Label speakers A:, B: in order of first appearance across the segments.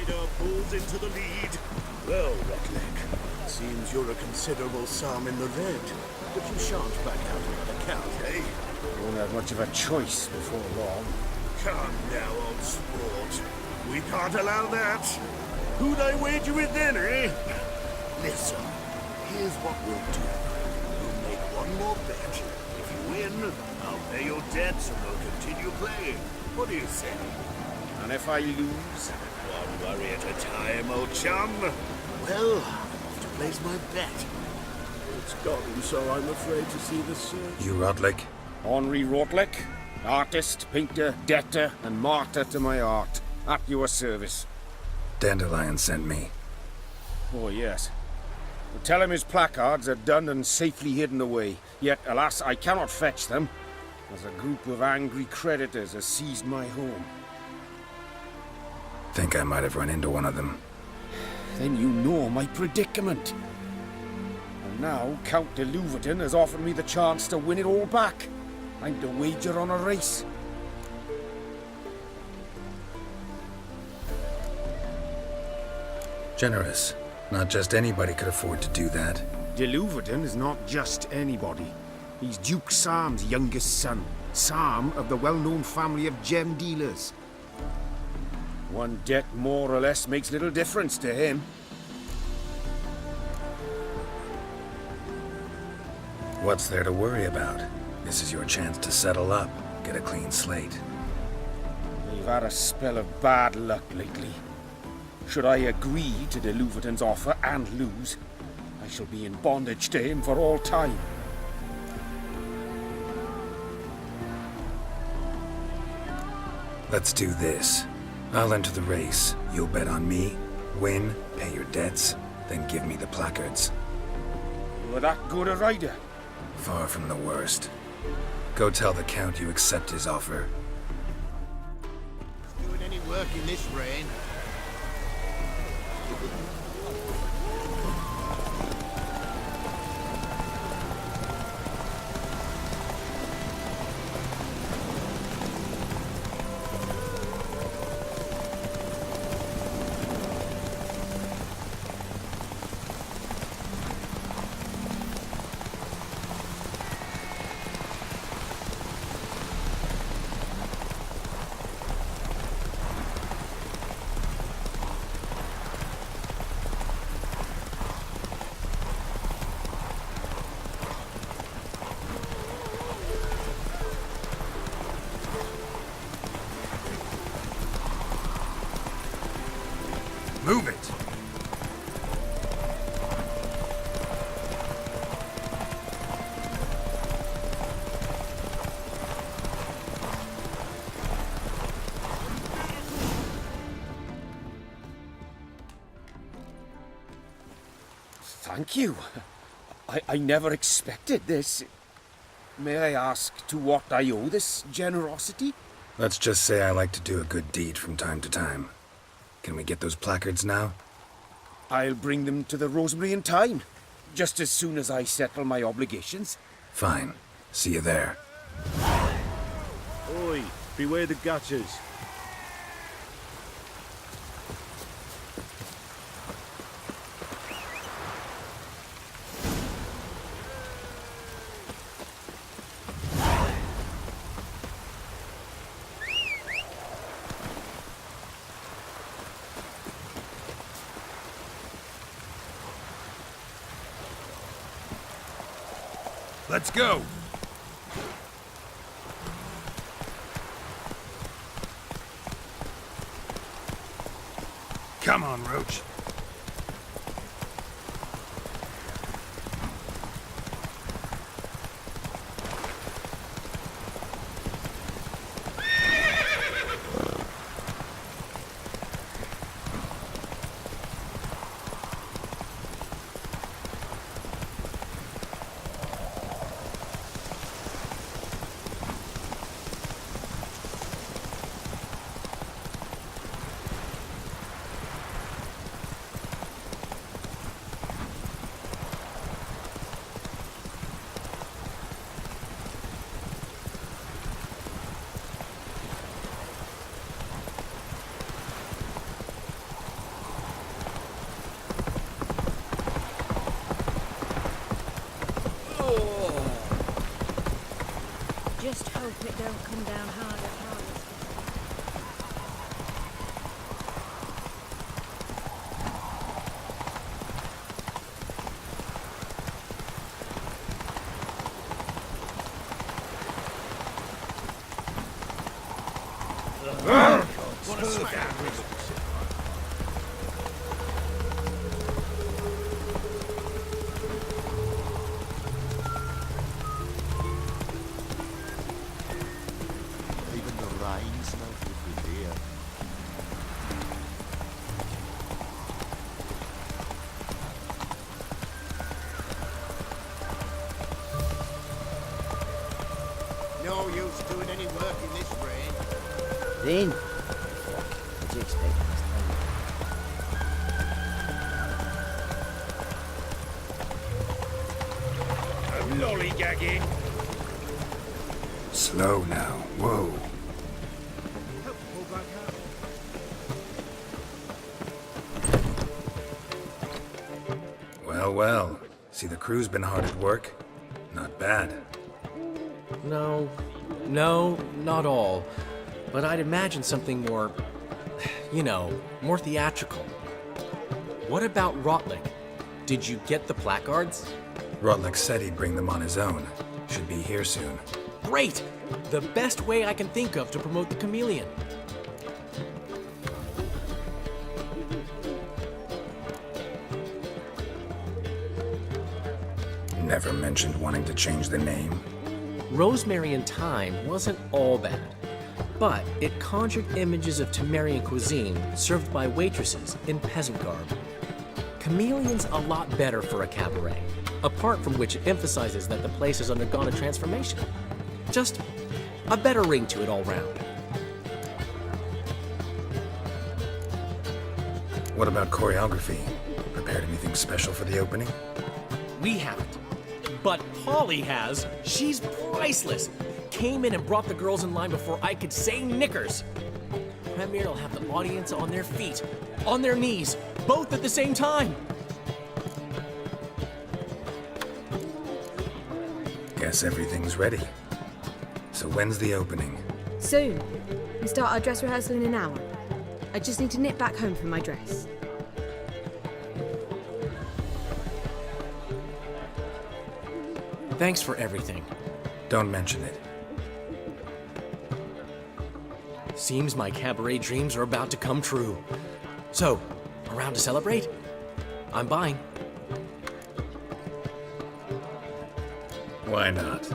A: rider pulls into the lead. Well, Rotleg, seems you're a considerable sum in the red, but you shan't back out of that account, eh?
B: Won't have much of a choice before long.
A: Come now, old sport. We can't allow that. Who'd I wager with then, eh? Listen, here's what we'll do. We'll make one more bet. If you win, I'll pay your debts and we'll continue playing. What do you say?
B: And if I lose?
A: One worry at a time, old chum. Well, I'll have to place my bet. It's gone, so I'm afraid to see the search.
C: You Rodlick?
B: Henri Rotlick, artist, painter, debtor, and martyr to my art. At your service.
C: Dandelion sent me.
B: Oh, yes. But tell him his placards are done and safely hidden away. Yet, alas, I cannot fetch them, as a group of angry creditors has seized my home.
C: Think I might have run into one of them.
B: Then you know my predicament. And now Count de Louverton has offered me the chance to win it all back. I'm to wager on a race.
C: Generous. Not just anybody could afford to do that.
B: De Louverton is not just anybody. He's Duke Sam's youngest son. Sam of the well-known family of gem dealers. One debt more or less makes little difference to him.
C: What's there to worry about? This is your chance to settle up, get a clean slate.
B: We've had a spell of bad luck lately. Should I agree to de Louverton's offer and lose, I shall be in bondage to him for all time.
C: Let's do this. I'll enter the race. You'll bet on me, win, pay your debts, then give me the placards.
B: You are that good a rider?
C: Far from the worst. Go tell the Count you accept his offer.
A: Doing any work in this rain?
C: Move it!
B: Thank you. I never expected this. May I ask to what I owe this generosity?
C: Let's just say I like to do a good deed from time to time. Can we get those placards now?
B: I'll bring them to the Rosemary in time, just as soon as I settle my obligations.
C: Fine. See you there.
A: Oi, beware the gutters.
C: Let's go! Come on, Roach.
D: Hope it don't come down hard at hard.
A: Even the rain smells good here. No use doing any work in this rain.
E: Then, what do you expect this time?
B: I'm lollygagging.
C: Slow now. Whoa. Well, well. See, the crew's been hard at work. Not bad.
F: No, not all. But I'd imagine something more, more theatrical. What about Rotlick? Did you get the placards?
C: Rotlick said he'd bring them on his own. Should be here soon.
F: Great! The best way I can think of to promote the chameleon.
C: Never mentioned wanting to change the name.
F: Rosemary and Thyme wasn't all bad, but it conjured images of Temerian cuisine served by waitresses in peasant garb. Chameleon's a lot better for a cabaret, apart from which it emphasizes that the place has undergone a transformation. Just a better ring to it all round.
C: What about choreography? Prepared anything special for the opening?
F: We haven't. But Polly has. She's priceless. Came in and brought the girls in line before I could say knickers. Premier will have the audience on their feet, on their knees, both at the same time.
C: Guess everything's ready. So when's the opening?
D: Soon. We start our dress rehearsal in an hour. I just need to nip back home for my dress.
F: Thanks for everything.
C: Don't mention it.
F: Seems my cabaret dreams are about to come true. So, around to celebrate? I'm buying.
C: Why not?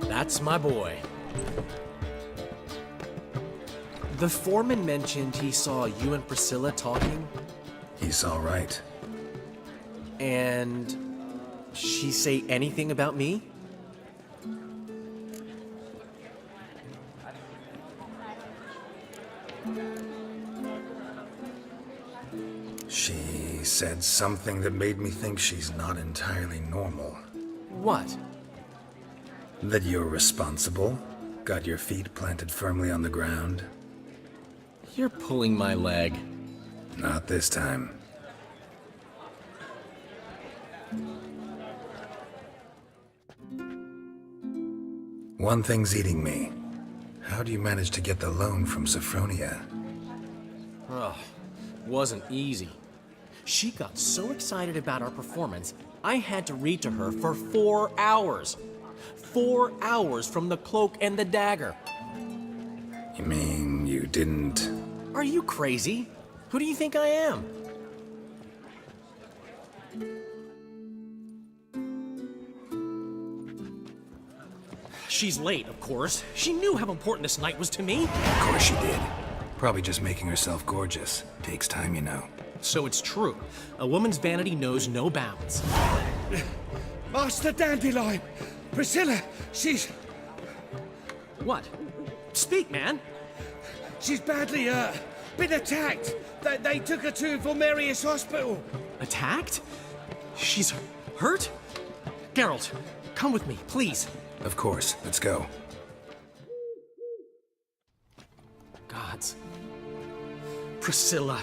F: That's my boy. The foreman mentioned he saw you and Priscilla talking,
C: He's all right.
F: and she say anything about me?
C: She said something that made me think she's not entirely normal.
F: What?
C: That you're responsible, got your feet planted firmly on the ground.
F: You're pulling my leg.
C: Not this time. One thing's eating me. How do you manage to get the loan from Sophronia?
F: Ugh, wasn't easy. She got so excited about our performance, I had to read to her for 4 hours. 4 hours from the Cloak and the Dagger.
C: You mean you didn't...
F: Are you crazy? Who do you think I am? She's late, of course. She knew how important this night was to me.
C: Of course she did. Probably just making herself gorgeous. Takes time, you know.
F: So it's true. A woman's vanity knows no bounds.
B: Master Dandelion! Priscilla, she's
F: What? Speak, man.
B: badly been attacked. They took her to Vulmerius Hospital.
F: Attacked? She's hurt? Geralt, come with me, please.
C: Of course. Let's go.
F: Gods. Priscilla.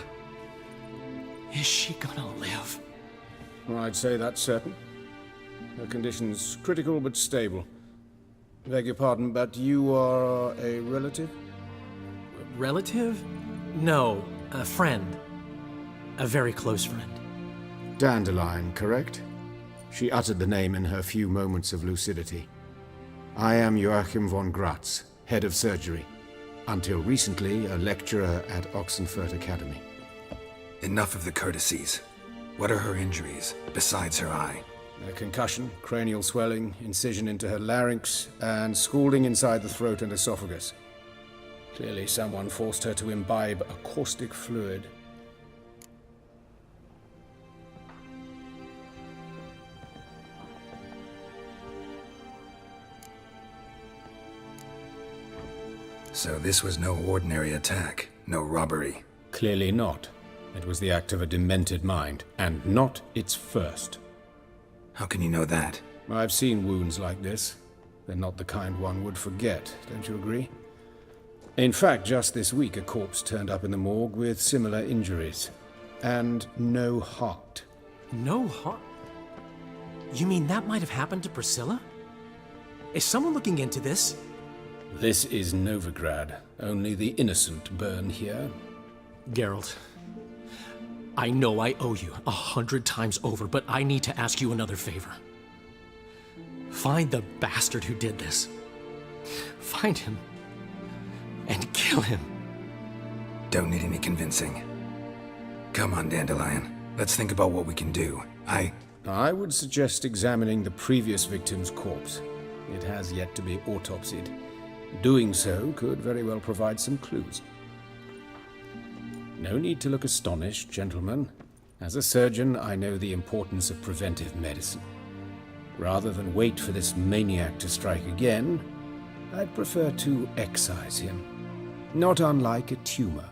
F: Is she gonna live?
G: Well, I'd say that's certain. Her condition's critical but stable.
B: Beg your pardon, but you are a relative?
F: Relative? No, a friend. A very close friend.
B: Dandelion, correct? She uttered the name in her few moments of lucidity. I am Joachim von Gratz, head of surgery. Until recently, a lecturer at Oxenfurt Academy.
C: Enough of the courtesies. What are her injuries, besides her eye?
B: A concussion, cranial swelling, incision into her larynx, and scalding inside the throat and esophagus. Clearly someone forced her to imbibe a caustic fluid.
C: So this was no ordinary attack, no robbery.
B: Clearly not. It was the act of a demented mind, and not its first.
C: How can you know that?
B: I've seen wounds like this. They're not the kind one would forget, don't you agree? In fact, just this week a corpse turned up in the morgue with similar injuries. And no heart.
F: No heart? You mean that might have happened to Priscilla? Is someone looking into this?
B: This is Novigrad. Only the innocent burn here.
F: Geralt, I know I owe you 100 times over, but I need to ask you another favor. Find the bastard who did this. Find him and kill him.
C: Don't need any convincing. Come on, Dandelion. Let's think about what we can do.
B: I would suggest examining the previous victim's corpse. It has yet to be autopsied. Doing so could very well provide some clues. No need to look astonished, gentlemen. As a surgeon, I know the importance of preventive medicine. Rather than wait for this maniac to strike again, I'd prefer to excise him. Not unlike a tumor.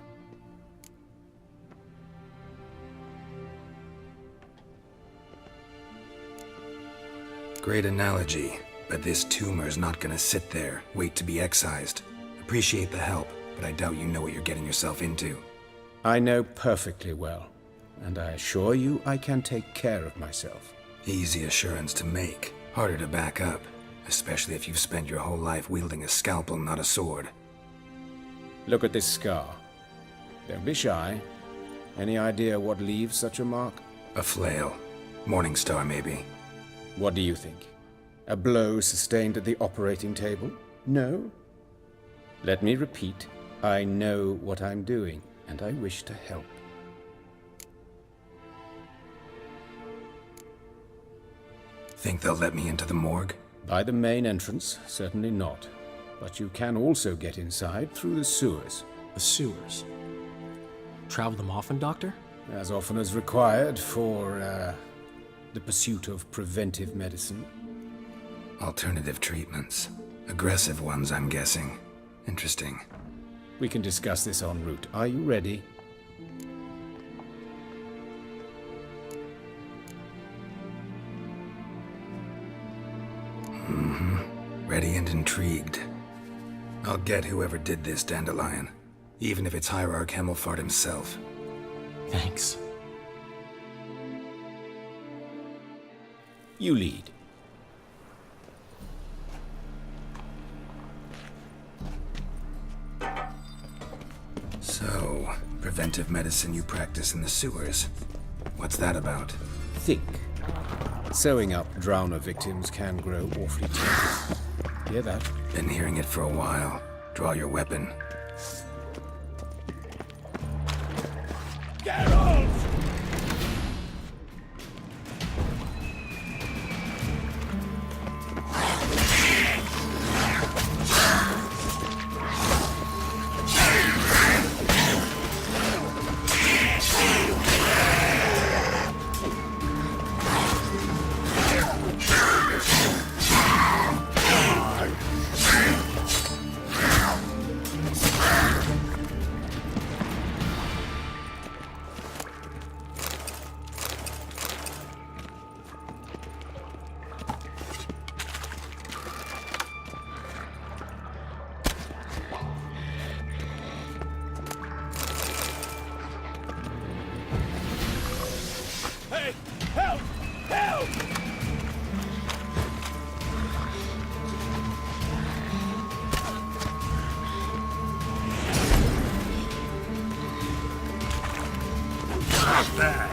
C: Great analogy, but this tumor's not gonna sit there, wait to be excised. Appreciate the help, but I doubt you know what you're getting yourself into.
B: I know perfectly well, and I assure you I can take care of myself.
C: Easy assurance to make, harder to back up, especially if you've spent your whole life wielding a scalpel, not a sword.
B: Look at this scar. Don't be shy. Any idea what leaves such a mark?
C: A flail. Morningstar, maybe.
B: What do you think? A blow sustained at the operating table? No? Let me repeat. I know what I'm doing, and I wish to help.
C: Think they'll let me into the morgue?
B: By the main entrance, certainly not. But you can also get inside through the sewers.
F: The sewers. Travel them often, Doctor?
B: As often as required for, the pursuit of preventive medicine.
C: Alternative treatments. Aggressive ones, I'm guessing. Interesting.
B: We can discuss this en route. Are you ready?
C: Ready and intrigued. I'll get whoever did this, Dandelion. Even if it's Hierarch Hemmelfart himself.
F: Thanks.
B: You lead.
C: So, preventive medicine you practice in the sewers. What's that about?
B: Think. Sewing up drowner victims can grow awfully tedious. Hear that?
C: Been hearing it for a while. Draw your weapon.
A: bag.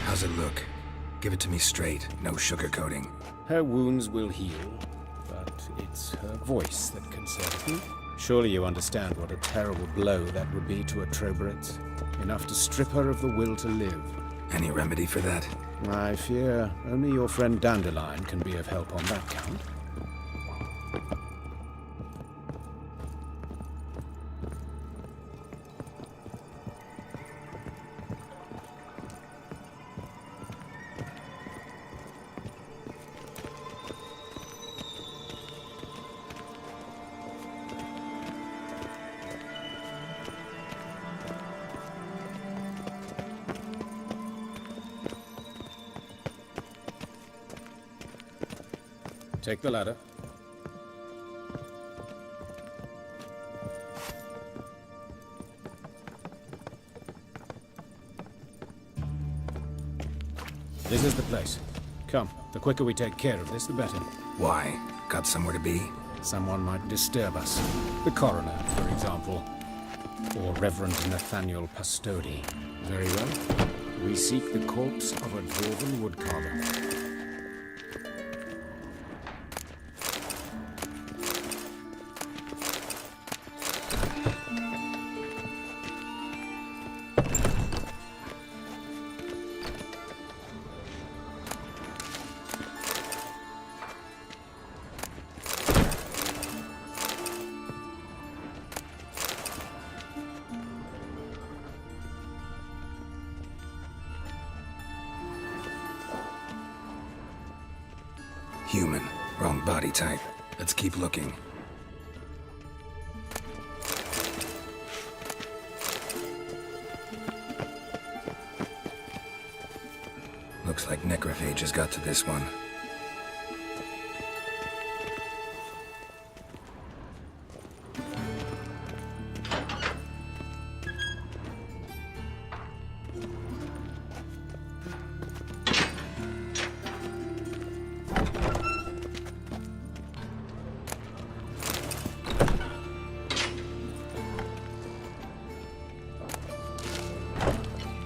C: How's it look? Give it to me straight, no sugarcoating.
B: Her wounds will heal, but it's her voice that concerns me. Surely you understand what a terrible blow that would be to a Troberet. Enough to strip her of the will to live.
C: Any remedy for that?
B: I fear only your friend Dandelion can be of help on that count. Take the ladder. This is the place. Come, the quicker we take care of this, the better.
C: Why? Got somewhere to be?
B: Someone might disturb us. The coroner, for example. Or Reverend Nathaniel Pastodi. Very well. We seek the corpse of a dwarven woodcarver.
C: Human. Wrong body type. Let's keep looking. Looks like necrophages got to this one.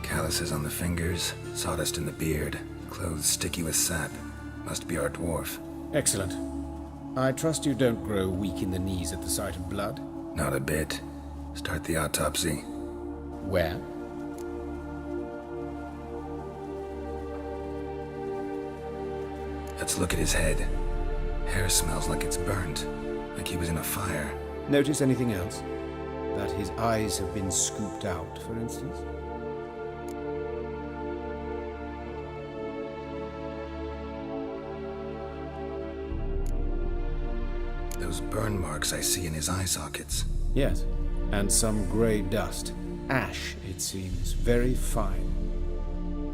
C: Calluses on the fingers, sawdust in the beard, clothes sticky with sap. Must be our dwarf.
B: Excellent. I trust you don't grow weak in the knees at the sight of blood?
C: Not a bit. Start the autopsy.
B: Where?
C: Let's look at his head. Hair smells like it's burnt, like he was in a fire.
B: Notice anything else? That his eyes have been scooped out, for instance?
C: Those burn marks I see in his eye sockets.
B: Yes. And some grey dust. Ash, it seems. Very fine.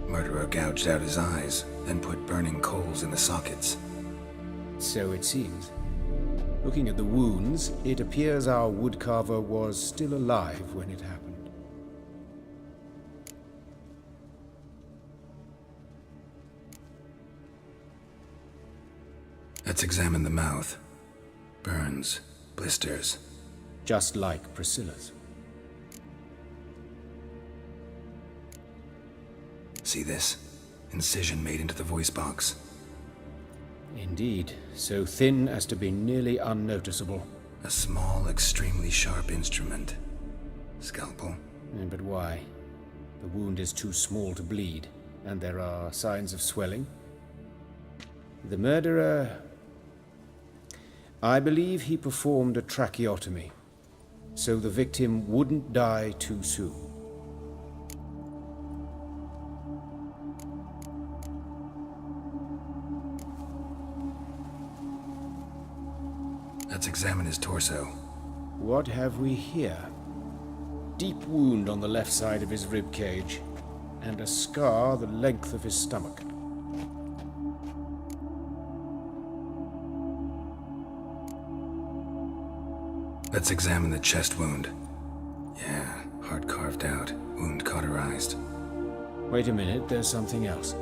C: Murderer gouged out his eyes, then put burning coals in the sockets.
B: So it seems. Looking at the wounds, it appears our woodcarver was still alive when it happened.
C: Let's examine the mouth. Burns, blisters.
B: Just like Priscilla's.
C: See this? Incision made into the voice box.
B: Indeed, so thin as to be nearly unnoticeable.
C: A small, extremely sharp instrument. Scalpel.
B: But why? The wound is too small to bleed, and there are signs of swelling. The murderer... I believe he performed a tracheotomy, so the victim wouldn't die too soon.
C: Let's examine his torso.
B: What have we here? Deep wound on the left side of his rib cage, and a scar the length of his stomach.
C: Let's examine the chest wound. Yeah, heart carved out, wound cauterized.
B: Wait a minute, there's something else.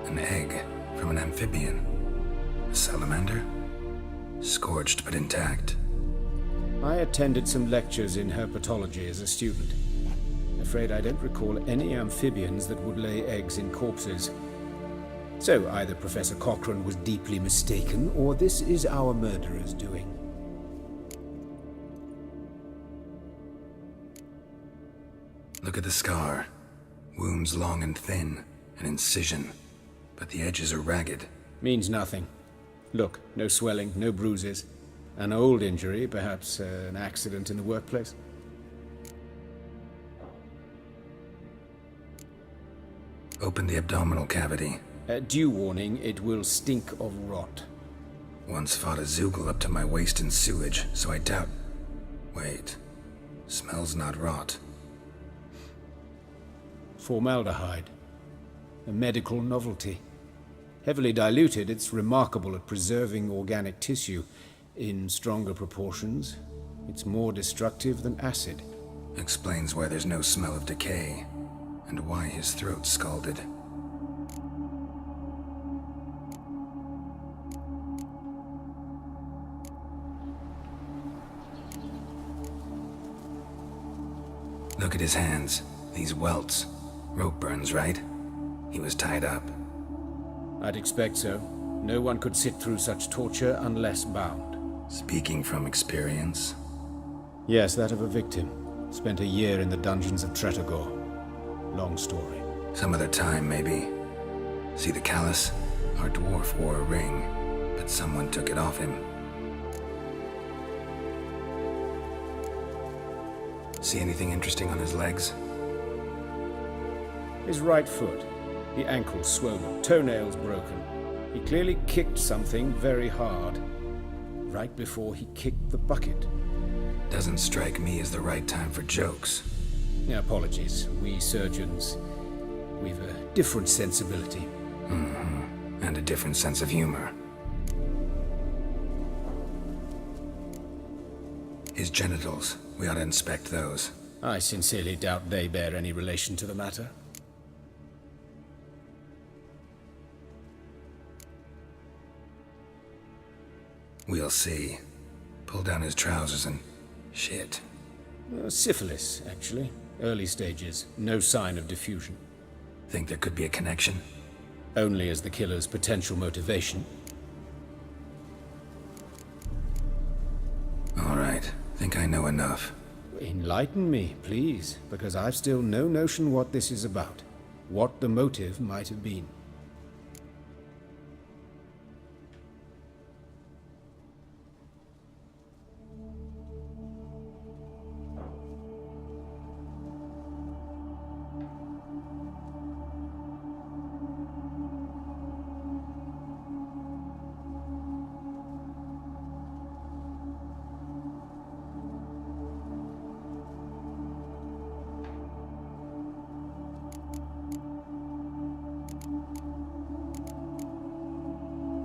C: An egg from an amphibian. A salamander? Scorched but intact.
B: I attended some lectures in herpetology as a student. Afraid I don't recall any amphibians that would lay eggs in corpses. So either Professor Cochrane was deeply mistaken, or this is our murderer's doing.
C: Look at the scar. Wounds long and thin. An incision. But the edges are ragged.
B: Means nothing. Look, no swelling, no bruises. An old injury, perhaps an accident in the workplace.
C: Open the abdominal cavity.
B: Due warning, it will stink of rot.
C: Once fought a Zoogle up to my waist in sewage, so I doubt... Wait. Smells not rot.
B: Formaldehyde. A medical novelty. Heavily diluted, it's remarkable at preserving organic tissue. In stronger proportions, it's more destructive than acid.
C: Explains why there's no smell of decay, and why his throat's scalded. Look at his hands. These welts. Rope burns, right? He was tied up.
B: I'd expect so. No one could sit through such torture unless bound.
C: Speaking from experience.
B: Yes, that of a victim. Spent a year in the dungeons of Tretogor. Long story.
C: Some other time, maybe. See the callus? Our dwarf wore a ring, but someone took it off him. See anything interesting on his legs?
B: His right foot. The ankle swollen, toenails broken. He clearly kicked something very hard, right before he kicked the bucket.
C: Doesn't strike me as the right time for jokes.
B: Apologies. We surgeons, we've a different sensibility.
C: And a different sense of humor. His genitals, we ought to inspect those.
B: I sincerely doubt they bear any relation to the matter.
C: We'll see. Pull down his trousers and... shit.
B: Syphilis, actually. Early stages. No sign of diffusion.
C: Think there could be a connection?
B: Only as the killer's potential motivation.
C: All right. Think I know enough.
B: Enlighten me, please, because I've still no notion what this is about. What the motive might have been.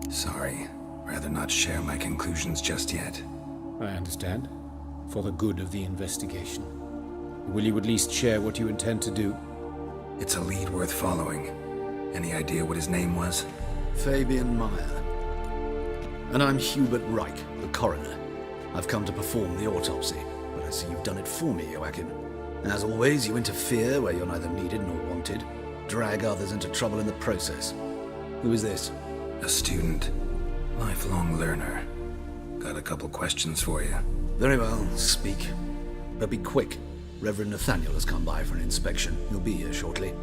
C: Sorry. rather not share my conclusions just yet.
B: I understand. For the good of the investigation. Will you at least share what you intend to do?
C: It's a lead worth following. Any idea what his name was?
G: Fabian Meyer. And I'm Hubert Reich, the coroner. I've come to perform the autopsy, but I see you've done it for me, Joachim. As always, you interfere where you're neither needed nor wanted, drag others into trouble in the process. Who is this?
C: A student. Lifelong learner. Got a couple questions for you.
G: Very well, speak. But be quick. Reverend Nathaniel has come by for an inspection. He'll be here shortly.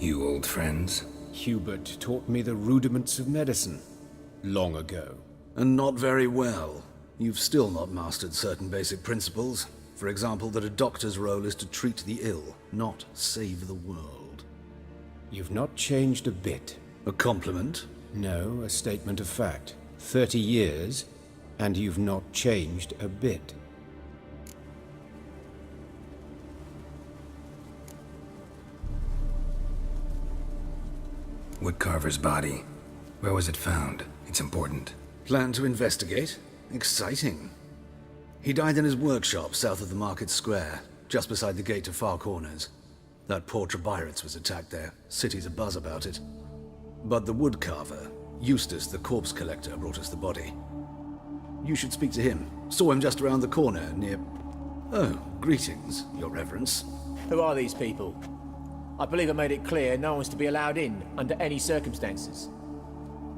C: You old friends?
B: Hubert taught me the rudiments of medicine. Long ago.
G: And not very well. You've still not mastered certain basic principles. For example, that a doctor's role is to treat the ill, not save the world.
B: You've not changed a bit.
G: A compliment?
B: No, a statement of fact. 30 years, and you've not changed a bit.
C: Woodcarver's body. Where was it found? It's important.
G: Plan to investigate? Exciting. He died in his workshop south of the market square, just beside the gate to Far Corners. That poor Trebirates was attacked there. City's abuzz about it. But the woodcarver, Eustace the corpse collector, brought us the body. You should speak to him. Saw him just around the corner near... Oh, greetings, Your Reverence.
H: Who are these people? I believe I made it clear no one's to be allowed in under any circumstances.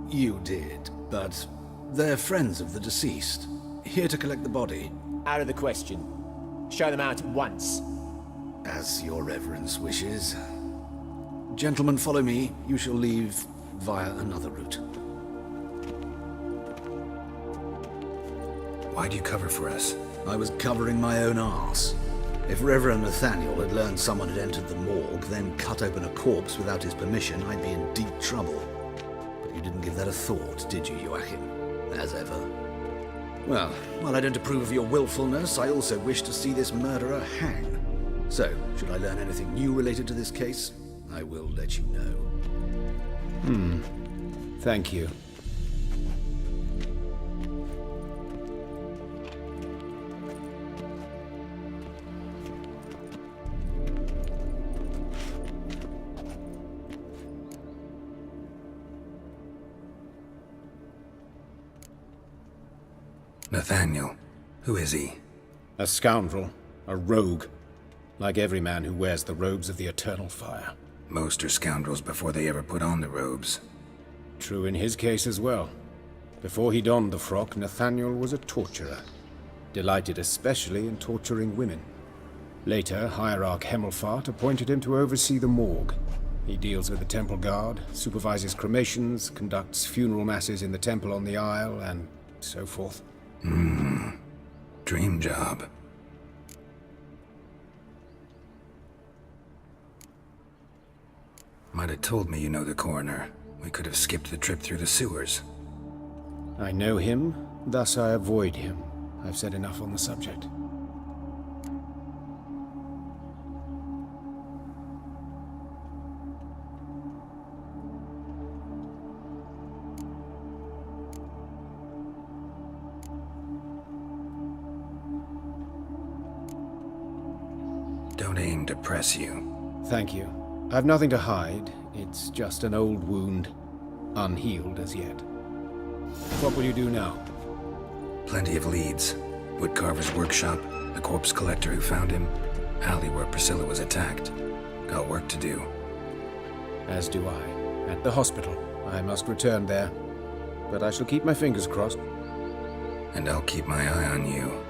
G: You did, but they're friends of the deceased. Here to collect the body.
H: Out of the question. Show them out at once.
G: As Your Reverence wishes. Gentlemen, follow me. You shall leave via another route.
C: Why'd you cover for us?
G: I was covering my own arse. If Reverend Nathaniel had learned someone had entered the morgue, then cut open a corpse without his permission, I'd be in deep trouble. But you didn't give that a thought, did you, Joachim? As ever. Well, while I don't approve of your willfulness, I also wish to see this murderer hang. So, should I learn anything new related to this case, I will let you know.
B: Thank you.
C: Nathaniel. Who is he?
B: A scoundrel. A rogue. Like every man who wears the robes of the eternal fire.
C: Most are scoundrels before they ever put on the robes.
B: True in his case as well. Before he donned the frock, Nathaniel was a torturer. Delighted especially in torturing women. Later, Hierarch Hemmelfart appointed him to oversee the morgue. He deals with the temple guard, supervises cremations, conducts funeral masses in the temple on the Isle, and so forth.
C: Dream job. Might have told me you know the coroner. We could have skipped the trip through the sewers.
B: I know him, thus I avoid him. I've said enough on the subject.
C: Don't aim to press you.
B: Thank you. I've nothing to hide. It's just an old wound, unhealed as yet. What will you do now?
C: Plenty of leads. Woodcarver's workshop, the corpse collector who found him, alley where Priscilla was attacked. Got work to do.
B: As do I. At the hospital. I must return there. But I shall keep my fingers crossed.
C: And I'll keep my eye on you.